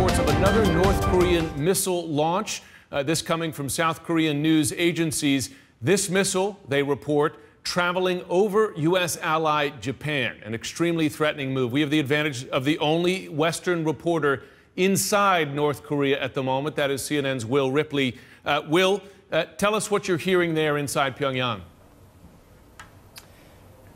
reports of another North Korean missile launch. This coming from South Korean news agencies. This missile, they report, traveling over U.S. ally Japan, an extremely threatening move. We have the advantage of the only Western reporter inside North Korea at the moment. That is CNN's Will Ripley. Will, tell us what you're hearing there inside Pyongyang.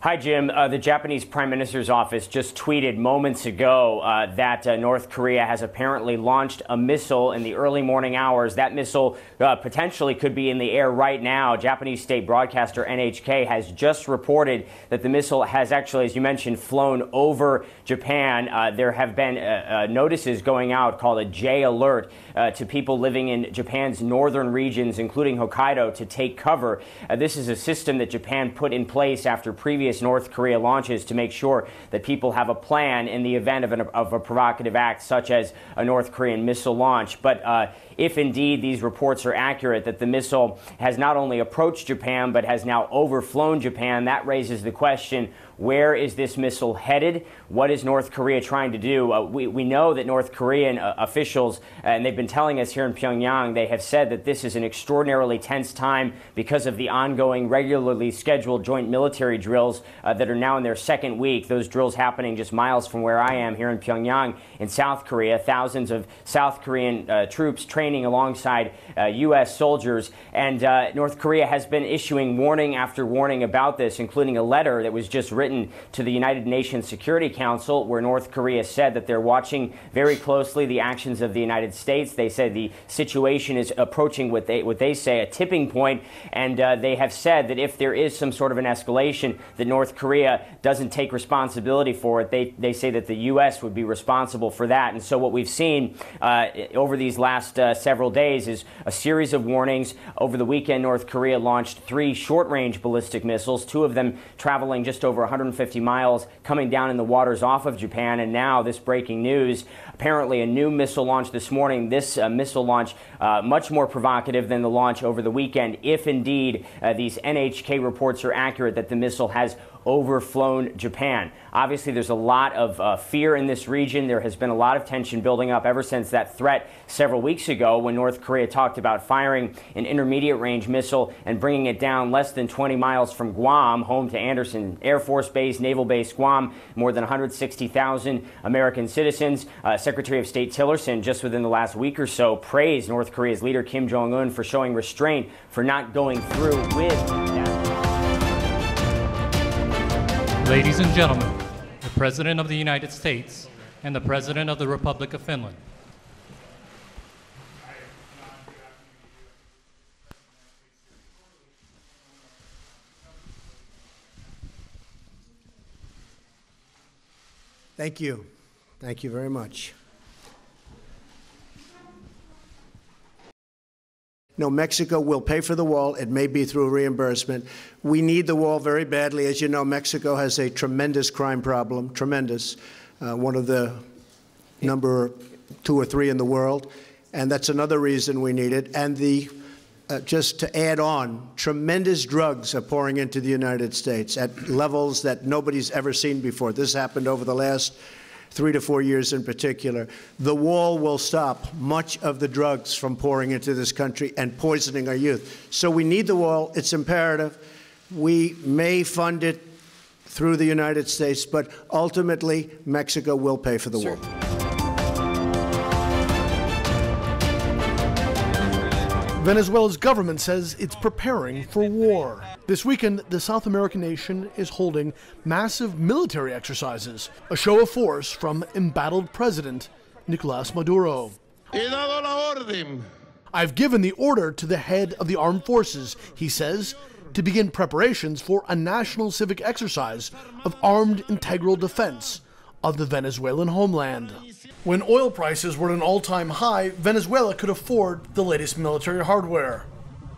Hi, Jim. The Japanese Prime Minister's office just tweeted moments ago that North Korea has apparently launched a missile in the early morning hours. That missile potentially could be in the air right now. Japanese state broadcaster NHK has just reported that the missile has actually, as you mentioned, flown over Japan. There have been notices going out called a J alert to people living in Japan's northern regions, including Hokkaido, to take cover. This is a system that Japan put in place after previous North Korea launches to make sure that people have a plan in the event of a provocative act such as a North Korean missile launch. But if indeed these reports are accurate, that the missile has not only approached Japan but has now overflown Japan, that raises the question, where is this missile headed? What is North Korea trying to do? We know that North Korean officials, and they've been telling us here in Pyongyang, they have said that this is an extraordinarily tense time because of the ongoing, regularly scheduled joint military drills that are now in their second week. Those drills happening just miles from where I am here in Pyongyang in South Korea. Thousands of South Korean troops training alongside U.S. soldiers. And North Korea has been issuing warning after warning about this, including a letter that was just written to the United Nations Security Council, where North Korea said that they're watching very closely the actions of the United States. They said the situation is approaching what they say a tipping point, and they have said that if there is some sort of an escalation, that North Korea doesn't take responsibility for it. They say that the U.S. would be responsible for that. And so what we've seen over these last several days is a series of warnings. Over the weekend, North Korea launched 3 short-range ballistic missiles, 2 of them traveling just over 150 miles, coming down in the waters off of Japan. And now this breaking news, apparently a new missile launch this morning. This missile launch much more provocative than the launch over the weekend, if indeed these NHK reports are accurate that the missile has overflown Japan. Obviously, there's a lot of fear in this region. There has been a lot of tension building up ever since that threat several weeks ago when North Korea talked about firing an intermediate range missile and bringing it down less than 20 miles from Guam, home to Andersen Air Force Base, Naval Base Guam, more than 160,000 American citizens. Secretary of State Tillerson, just within the last week or so, praised North Korea's leader Kim Jong-un for showing restraint, for not going through with that. Ladies and gentlemen, the President of the United States and the President of the Republic of Finland. Thank you. Thank you very much. No, Mexico will pay for the wall. It may be through reimbursement. We need the wall very badly. As you know, Mexico has a tremendous crime problem, tremendous, one of the number 2 or 3 in the world. And that's another reason we need it. And just to add on, tremendous drugs are pouring into the United States at levels that nobody's ever seen before. This happened over the last 3 to 4 years in particular. The wall will stop much of the drugs from pouring into this country and poisoning our youth. So we need the wall. It's imperative. We may fund it through the United States, but ultimately Mexico will pay for the wall. Venezuela's government says it's preparing for war. This weekend, the South American nation is holding massive military exercises, a show of force from embattled President Nicolás Maduro. I've given the order to the head of the armed forces, he says, to begin preparations for a national civic exercise of armed integral defense of the Venezuelan homeland. When oil prices were at an all-time high, Venezuela could afford the latest military hardware.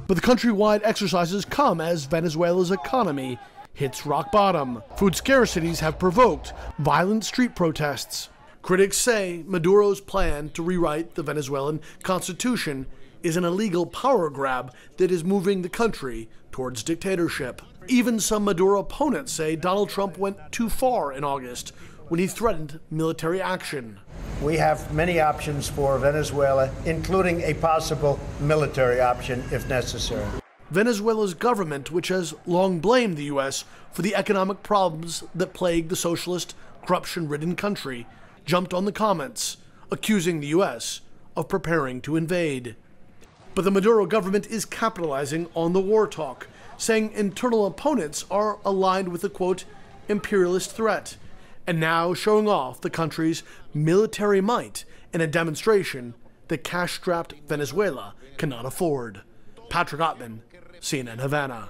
But the countrywide exercises come as Venezuela's economy hits rock bottom. Food scarcities have provoked violent street protests. Critics say Maduro's plan to rewrite the Venezuelan constitution is an illegal power grab that is moving the country towards dictatorship. Even some Maduro opponents say Donald Trump went too far in August when he threatened military action. We have many options for Venezuela, including a possible military option if necessary. Venezuela's government, which has long blamed the U.S. for the economic problems that plague the socialist, corruption-ridden country, jumped on the comments, accusing the U.S. of preparing to invade. But the Maduro government is capitalizing on the war talk, saying internal opponents are aligned with the, quote, imperialist threat, and now showing off the country's military might in a demonstration that cash-strapped Venezuela cannot afford. Patrick Ottman, CNN Havana.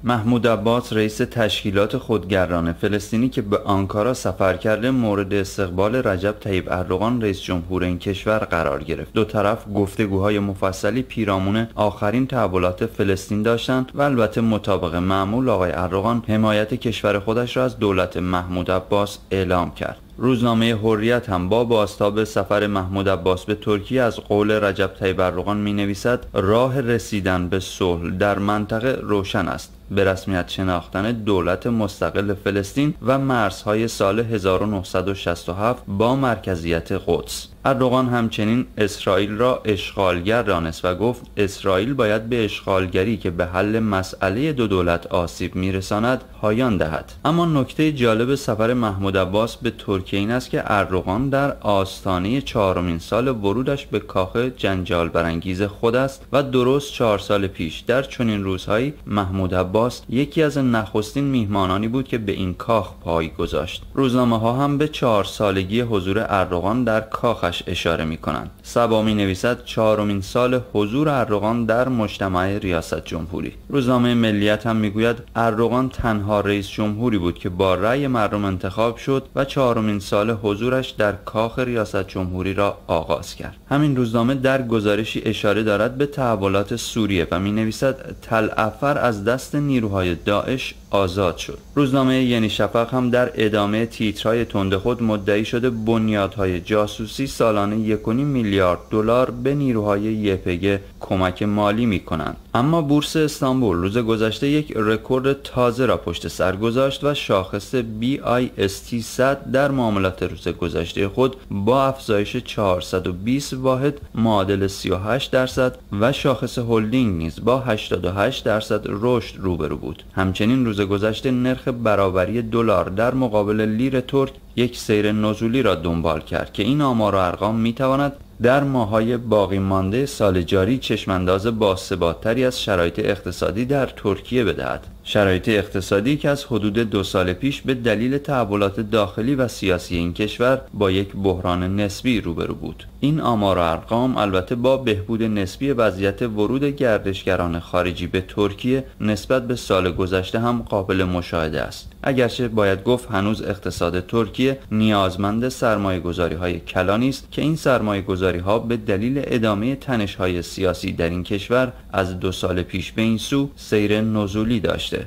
محمود عباس رئیس تشکیلات خودگردان فلسطینی که به آنکارا سفر کرده مورد استقبال رجب طیب اردوغان رئیس جمهور این کشور قرار گرفت. دو طرف گفتگوهای مفصلی پیرامون آخرین تحولات فلسطین داشتند و البته مطابق معمول آقای اردوغان حمایت کشور خودش را از دولت محمود عباس اعلام کرد. روزنامه حریت هم با بازتاب سفر محمود عباس به ترکیه از قول رجب طیب اردوغان می‌نویسد راه رسیدن به صلح در منطقه روشن است. به رسمیت شناختن دولت مستقل فلسطین و مرزهای سال 1967 با مرکزیت قدس. اردوغان همچنین اسرائیل را اشغالگر دانست و گفت اسرائیل باید به اشغالگری که به حل مسئله دو دولت آسیب میرساند پایان دهد. اما نکته جالب سفر محمود عباس به ترکیه این است که اردوغان در آستانه 4مین سال ورودش به کاخ جنجال برانگیز خود است و درست 4 سال پیش در چنین روزهایی محمود عباس یکی از نخستین میهمانانی بود که به این کاخ پای گذاشت. روزنامه‌ها هم به 4 سالگی حضور اردوغان در کاخ اشاره می کنند. سبا می نویسد 4مین سال حضور اردوغان در مجتمع ریاست جمهوری. روزنامه ملیت هم می گوید اردوغان تنها رئیس جمهوری بود که با رأی مردم انتخاب شد و 4مین سال حضورش در کاخ ریاست جمهوری را آغاز کرد. همین روزنامه در گزارشی اشاره دارد به تحولات سوریه و می نویسد تل افر از دست نیروهای داعش آزاد شد. روزنامه یعنی شفق هم در ادامه تیترهای تند خود مدعی شده بنیادهای جاسوسی سالانه 1.5 میلیارد دلار به نیروهای یپگ کمک مالی می کنند. اما بورس استانبول روز گذشته یک رکورد تازه را پشت سر گذاشت و شاخص BIST 100 در معاملات روز گذشته خود با افزایش 420 واحد معادل 38% و شاخص هلدینگ نیز با 88% رشد روبرو بود. همچنین روز گذشته نرخ برابری دلار در مقابل لیر ترک یک سیر نزولی را دنبال کرد که این آمار و ارقام میتواند در ماه‌های باقی مانده سال جاری چشمانداز باثبات‌تری از شرایط اقتصادی در ترکیه بدهد. شرایط اقتصادی که از حدود 2 سال پیش به دلیل تحولات داخلی و سیاسی این کشور با یک بحران نسبی روبرو بود. این آمار و ارقام البته با بهبود نسبی وضعیت ورود گردشگران خارجی به ترکیه نسبت به سال گذشته هم قابل مشاهده است. اگرچه باید گفت هنوز اقتصاد ترکیه نیازمند سرمایه‌گذاری‌های کلانی است که این سرمایه‌گذاری‌ها به دلیل ادامه تنش‌های سیاسی در این کشور از 2 سال پیش به این سو سیر نزولی داشته.